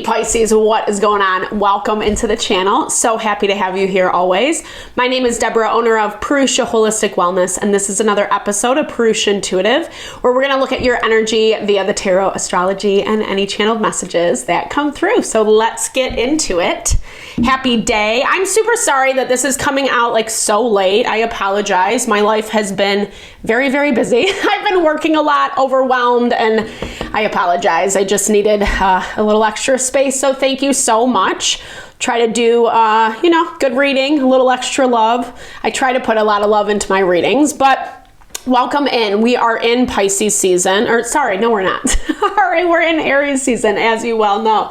Pisces, what is going on? Welcome into the channel. So happy to have you here always. My name is Deborah, owner of Purusha Holistic Wellness, and this is another episode of Purusha Intuitive, where we're going to look at your energy via the tarot, astrology, and any channeled messages that come through. So let's get into it. Happy day. I'm super sorry that this is coming out like so late. I apologize. My life has been very, very busy. I've been working a lot, overwhelmed, and I apologize. I just needed a little extra space. So thank you so much. Try to do, good reading, a little extra love. I try to put a lot of love into my readings, but welcome in. We are in Pisces season, or sorry, no, we're not. All right, we're in Aries season, as you well know.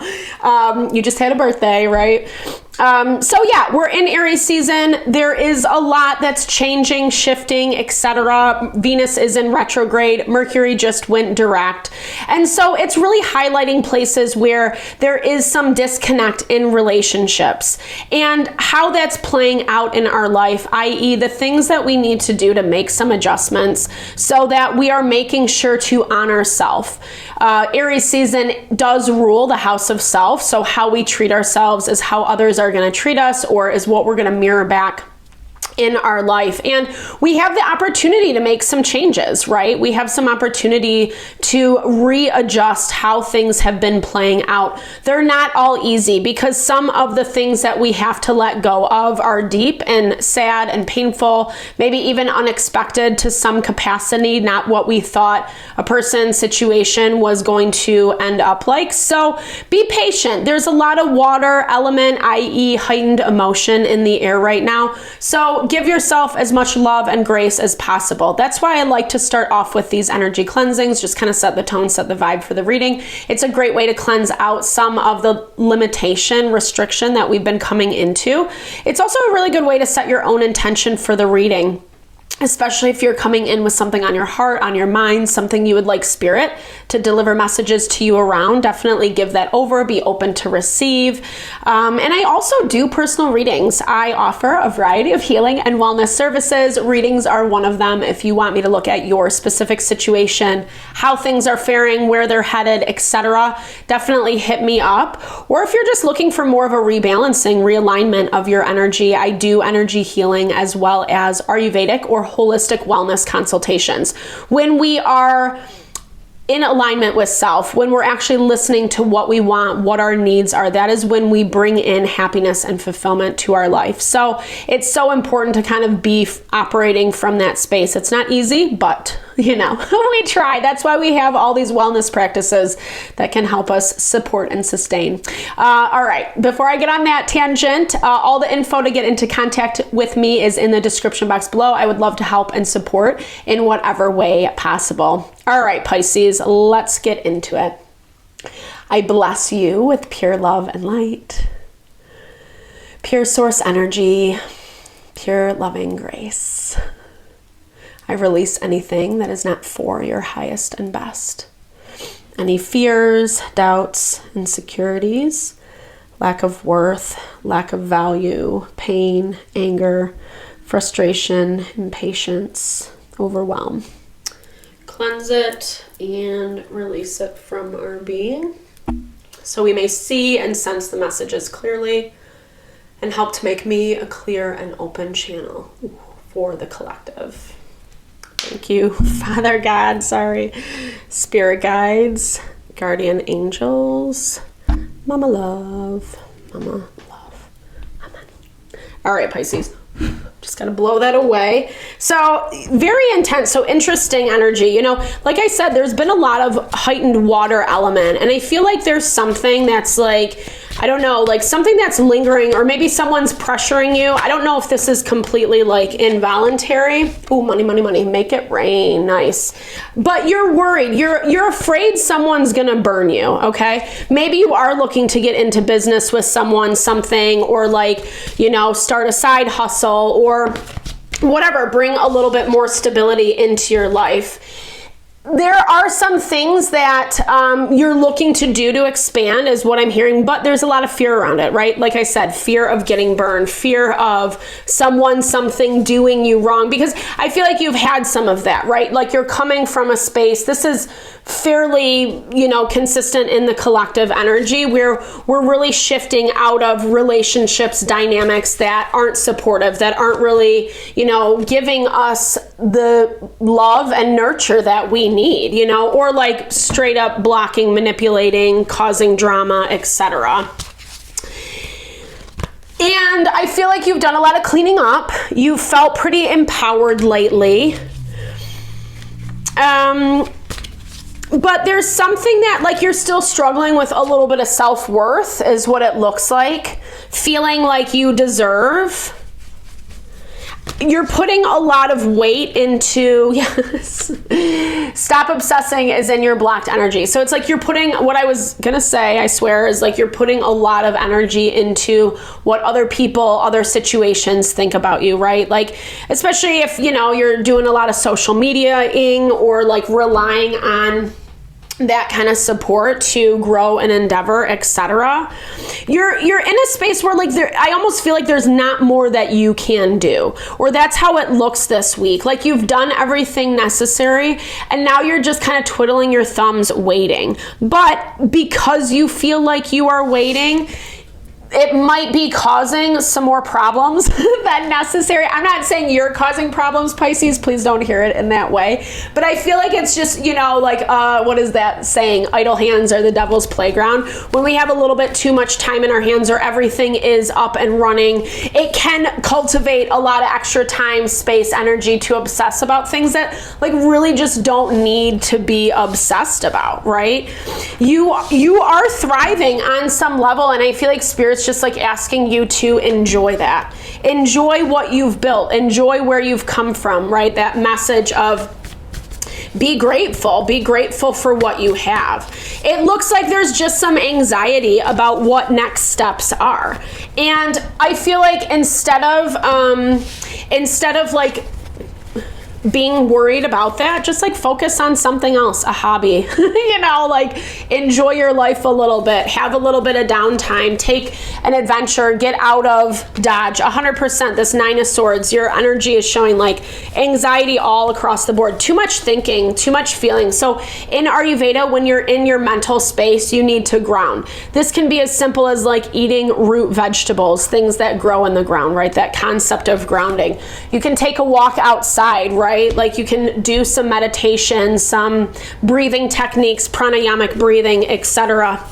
You just had a birthday, right? We're in Aries season. There is a lot that's changing, shifting, etc. Venus is in retrograde. Mercury just went direct. And so it's really highlighting places where there is some disconnect in relationships and how that's playing out in our life, i.e. the things that we need to do to make some adjustments so that we are making sure to honor self. Aries season does rule the house of self. So how we treat ourselves is how others are going to treat us, or is what we're going to mirror back in our life. And we have the opportunity to make some changes, right? We have some opportunity to readjust how things have been playing out. They're not all easy because some of the things that we have to let go of are deep and sad and painful, maybe even unexpected to some capacity, not what we thought a person's situation was going to end up like. So be patient. There's a lot of water element, i.e. heightened emotion in the air right now. So give yourself as much love and grace as possible. That's why I like to start off with these energy cleansings, just kind of set the tone, set the vibe for the reading. It's a great way to cleanse out some of the limitation, restriction that we've been coming into. It's also a really good way to set your own intention for the reading, especially if you're coming in with something on your heart, on your mind, something you would like spirit to deliver messages to you around. Definitely give that over, be open to receive. And I also do personal readings. I offer a variety of healing and wellness services. Readings are one of them. If you want me to look at your specific situation, how things are faring, where they're headed, etc., definitely hit me up. Or if you're just looking for more of a rebalancing, realignment of your energy, I do energy healing as well as Ayurvedic or holistic wellness consultations. When we are in alignment with self, when we're actually listening to what we want, what our needs are, that is when we bring in happiness and fulfillment to our life. So it's so important to kind of be operating from that space. It's not easy, but we try. That's why we have all these wellness practices that can help us support and sustain. All right, before I get on that tangent, all the info to get into contact with me is in the description box below. I would love to help and support in whatever way possible. All right, Pisces, let's get into it. I bless you with pure love and light, pure source energy, pure loving grace. I release anything that is not for your highest and best. Any fears, doubts, insecurities, lack of worth, lack of value, pain, anger, frustration, impatience, overwhelm. Cleanse it and release it from our being so we may see and sense the messages clearly and help to make me a clear and open channel for the collective. Thank you, Father God, Spirit guides, guardian angels, Mama love, Amen. All right, Pisces. Just got to blow that away. So very intense. So interesting energy. Like I said, there's been a lot of heightened water element. And I feel like there's something that's like, I don't know, like something that's lingering, or maybe someone's pressuring you. I don't know if this is completely like involuntary. Ooh, money, money, money. Make it rain. Nice. But you're worried. You're afraid someone's going to burn you. Okay. Maybe you are looking to get into business with someone, something, or like, start a side hustle or whatever, bring a little bit more stability into your life. There are some things that you're looking to do to expand is what I'm hearing, but there's a lot of fear around it, right? Like I said, fear of getting burned, fear of something doing you wrong, because I feel like you've had some of that, right? Like you're coming from a space, this is fairly, consistent in the collective energy, where we're really shifting out of relationships, dynamics that aren't supportive, that aren't really, giving us the love and nurture that we need, or like straight up blocking, manipulating, causing drama, etc. And I feel like you've done a lot of cleaning up. You felt pretty empowered lately. But there's something that like you're still struggling with, a little bit of self-worth is what it looks like. Feeling like you deserve. You're putting a lot of weight into, yes, stop obsessing is in your blocked energy. So it's like you're putting, what I was going to say, I swear, is like you're putting a lot of energy into what other people, other situations think about you, right? Like, especially if, you're doing a lot of social media-ing or like relying on that kind of support to grow and endeavor, etc. You're in a space where like I almost feel like there's not more that you can do, or that's how it looks this week. Like you've done everything necessary and now you're just kind of twiddling your thumbs waiting. But because you feel like you are waiting, it might be causing some more problems than necessary. I'm not saying you're causing problems, Pisces. Please don't hear it in that way. But I feel like it's just, what is that saying? Idle hands are the devil's playground. When we have a little bit too much time in our hands or everything is up and running, it can cultivate a lot of extra time, space, energy to obsess about things that like really just don't need to be obsessed about, right? You are thriving on some level, and I feel like Spirit's just like asking you to enjoy that. Enjoy what you've built. Enjoy where you've come from, right? That message of be grateful. Be grateful for what you have. It looks like there's just some anxiety about what next steps are. And I feel like instead of like being worried about that, just like focus on something else, a hobby, like enjoy your life a little bit, have a little bit of downtime, take an adventure, get out of Dodge. 100%, this 9 of Swords, your energy is showing like anxiety all across the board, too much thinking, too much feeling. So in Ayurveda, when you're in your mental space, you need to ground. This can be as simple as like eating root vegetables, things that grow in the ground, right? That concept of grounding. You can take a walk outside, right? Like you can do some meditation, some breathing techniques, pranayamic breathing, etc.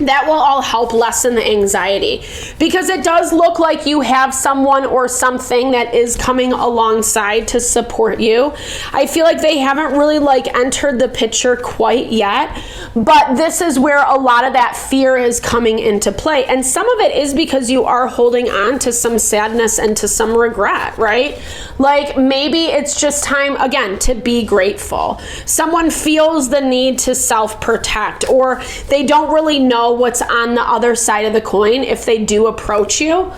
That will all help lessen the anxiety, because it does look like you have someone or something that is coming alongside to support you. I feel like they haven't really like entered the picture quite yet, but this is where a lot of that fear is coming into play. And some of it is because you are holding on to some sadness and to some regret, right? Like maybe it's just time again to be grateful. Someone feels the need to self-protect, or they don't really know what's on the other side of the coin if they do approach you.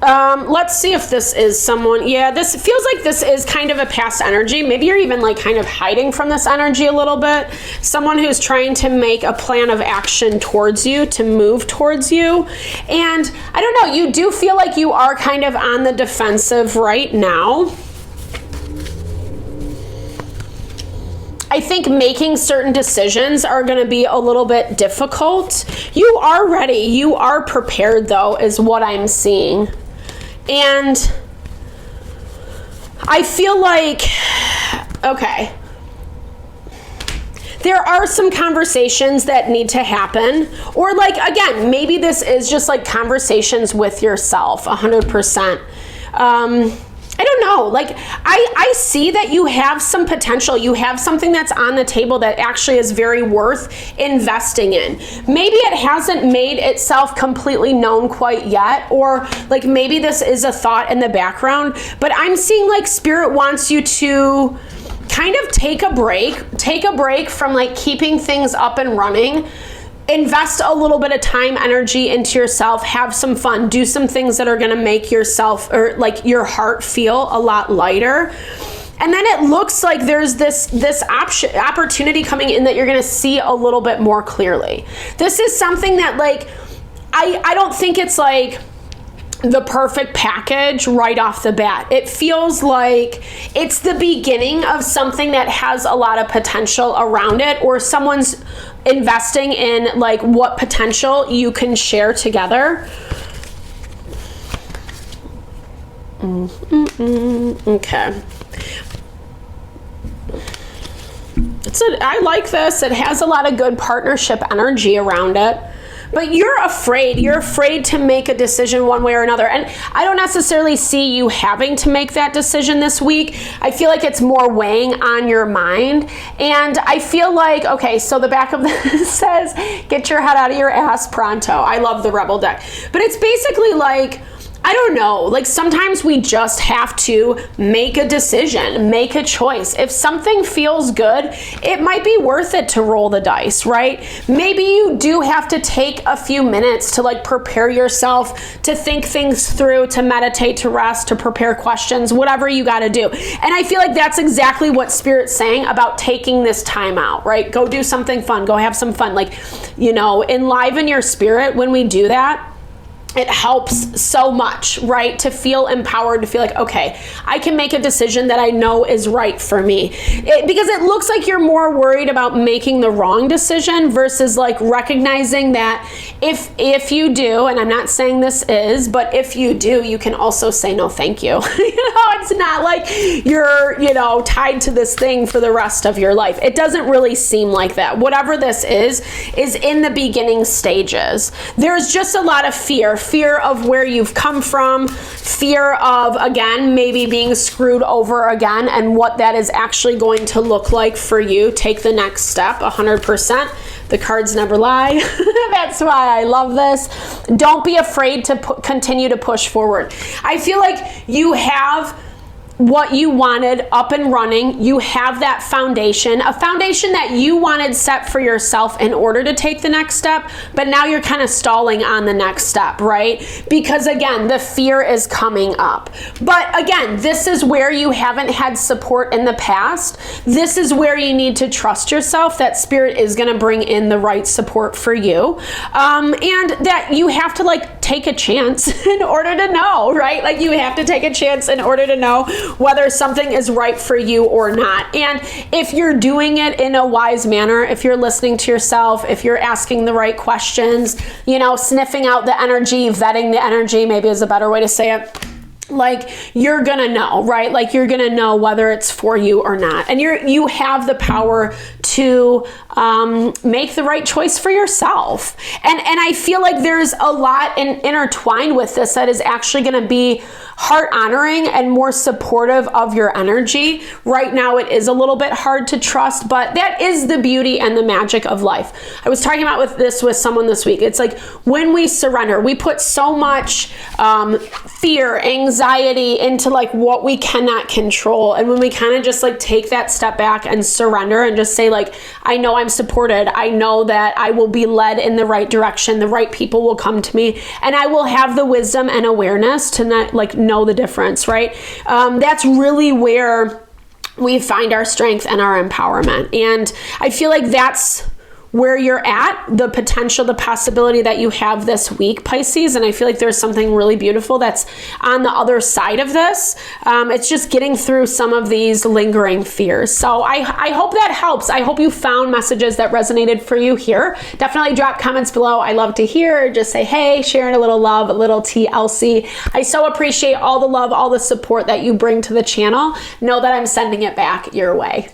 Let's see if this is someone. Yeah, this feels like this is kind of a past energy. Maybe you're even like kind of hiding from this energy a little bit. Someone who's trying to make a plan of action towards you, to move towards you. And I don't know, you do feel like you are kind of on the defensive right now. I think making certain decisions are going to be a little bit difficult. You are ready. You are prepared, though, is what I'm seeing. And I feel like, okay, there are some conversations that need to happen. Or like, again, maybe this is just like conversations with yourself, 100%. I don't know, like I see that you have some potential. You have something that's on the table that actually is very worth investing in. Maybe it hasn't made itself completely known quite yet, or like maybe this is a thought in the background, but I'm seeing like Spirit wants you to kind of take a break from like keeping things up and running. Invest a little bit of time, energy into yourself, have some fun, do some things that are going to make yourself or like your heart feel a lot lighter. And then it looks like there's this opportunity coming in that you're going to see a little bit more clearly. This is something that like, I don't think it's like the perfect package right off the bat. It feels like it's the beginning of something that has a lot of potential around it, or someone's investing in like what potential you can share together. Okay. I like this. It has a lot of good partnership energy around it. But you're afraid to make a decision one way or another. And I don't necessarily see you having to make that decision this week. I feel like it's more weighing on your mind. And I feel like, okay, so the back of this says, get your head out of your ass pronto. I love the Rebel deck. But it's basically like, I don't know, like sometimes we just have to make a decision, make a choice. If something feels good, it might be worth it to roll the dice, right? Maybe you do have to take a few minutes to like prepare yourself, to think things through, to meditate, to rest, to prepare questions, whatever you got to do. And I feel like that's exactly what Spirit's saying about taking this time out, right? Go do something fun, go have some fun. Like, you know, enliven your spirit when we do that. It helps so much, right? To feel empowered, to feel like, okay, I can make a decision that I know is right for me. Because it looks like you're more worried about making the wrong decision versus like recognizing that if you do, and I'm not saying this is, but if you do, you can also say no thank you. It's not like you're, tied to this thing for the rest of your life. It doesn't really seem like that. Whatever this is in the beginning stages. There's just a lot of fear of where you've come from, fear of, again, maybe being screwed over again, and what that is actually going to look like for you. Take the next step, 100%. The cards never lie. That's why I love this. Don't be afraid to continue to push forward. I feel like you have what you wanted up and running. You have that foundation, a foundation that you wanted set for yourself in order to take the next step, but now you're kind of stalling on the next step, right? Because again, the fear is coming up. But again, this is where you haven't had support in the past. This is where you need to trust yourself that Spirit is going to bring in the right support for you. And that you have to like take a chance in order to know, right? Like you have to take a chance in order to know whether something is right for you or not. And if you're doing it in a wise manner, if you're listening to yourself, if you're asking the right questions, sniffing out the energy, vetting the energy, maybe is a better way to say it. Like you're gonna know, right? Like you're gonna know whether it's for you or not. And you have the power to make the right choice for yourself. And I feel like there's a lot intertwined with this that is actually gonna be heart honoring and more supportive of your energy. Right now it is a little bit hard to trust, but that is the beauty and the magic of life. I was talking about with someone this week. It's like when we surrender, we put so much fear, anxiety into like what we cannot control. And when we kind of just like take that step back and surrender and just say like, I know I'm supported. I know that I will be led in the right direction. The right people will come to me and I will have the wisdom and awareness to not like know the difference, right? That's really where we find our strength and our empowerment. And I feel like that's where you're at, the potential, the possibility that you have this week, Pisces. And I feel like there's something really beautiful that's on the other side of this. It's just getting through some of these lingering fears. So I hope that helps. I hope you found messages that resonated for you here. Definitely drop comments below. I love to hear. Just say, hey, sharing a little love, a little TLC. I so appreciate all the love, all the support that you bring to the channel. Know that I'm sending it back your way.